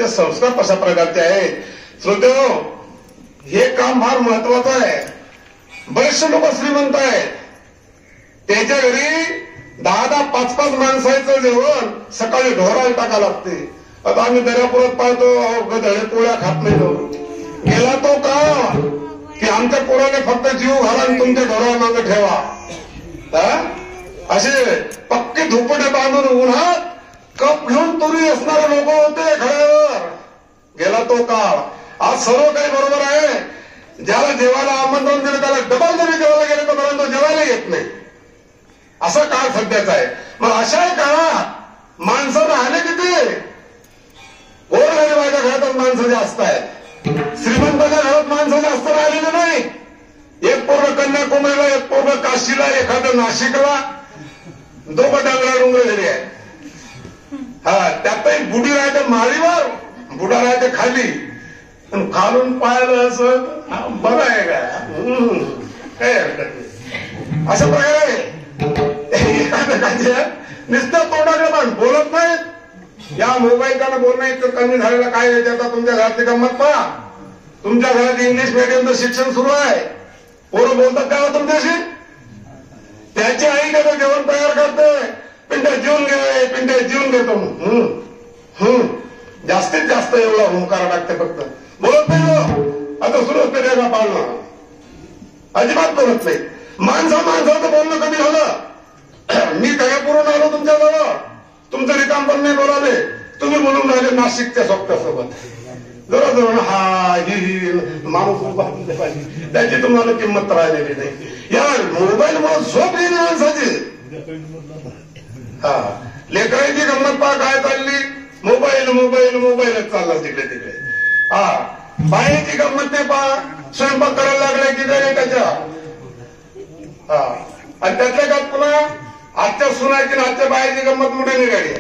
त्यांचे संस्कार कशा प्रकारचे आहेत. श्रोतेहो, हे काम फार महत्वाचं आहे. बरेचसे लोक श्रीमंत आहेत, त्याच्या घरी 10-10, 5-5 माणसाचं जेवण सकाळी ढोराला टाका लागते. आता आम्ही दर्यापुरात पाहतो धडे पोळ्या खात नाही. गेला तो का की आमच्या पोराने फक्त जीव घाला आणि तुमच्या ढोराला मागे ठेवा. असे पक्के धोपटे बांधून उन्हात कप घेऊन तुरी असणारे लोक होते खड्यावर. गेला तो काळ. आज सर्व काही बरोबर आहे. ज्याला जेवायला आमंत्रण दिलं त्याला डबल जरी जेवायला गेले तर परंतु जेवायला येत नाही. असा काळ सध्याचा आहे. मग अशा काळात माणसं राहिले किती? गोरगरिबाच्या घरात माणसं जास्त आहेत, श्रीमंताच्या घरात माणसं जास्त राहिलेली नाही. एक पोरग कन्याकुमारीला, एक पोरग काशीला, एखादं नाशिकला, दोघं डांगरा डोंगर घरी आहे. त्यातही बुडी राहते माळीवर, बुडा राहते खाली. खालून पाहायला असं बरं आहे का? काय हरकत नाही. अशा प्रकारे नुसतं तोंडाकडे पण बोलत नाहीत. या मोबाईलला बोलणं इतकं कमी झालेलं काय आहे. आता तुमच्या घरातली गंमत पहा. तुमच्या घरात इंग्लिश मिडियमचं शिक्षण सुरू आहे. पोरं बोलतात का तुमच्याशी? त्याची आई त्याचं जेवण तयार करते. पिंट्या जेवून घे, पिंट्या जेवून घेतो. जास्तीत जास्त एवढा हुंकार टाकते. फक्त बोलत नाही. आता सुरू असते का पाळणं? अजिबात बोलत नाही. माणसाचं बोलणं कमी झालं. मी दर्यापुरून आलो तुमच्याजवळ, तुमचं रिकाम पण नाही बोलाले. तुम्ही बोलून राहिले नाशिकच्या सोबत. जवळ हा ही माणूस पाहिजे, त्याची तुम्हाला किंमत राहिलेली नाही. या मोबाईल मुळे झोप येईल माणसाची. लेकरांची गंमत पहा काय चालली. मोबाईलच चालला तिकडे तिकडे. बाईची गंमत नाही पहा. स्वयंपाक करायला लागलाय की काय त्याच्या. आणि त्यातल्या का पुन्हा आजच्या सुनाची आजच्या बायाची गंमत मोठी निघाली.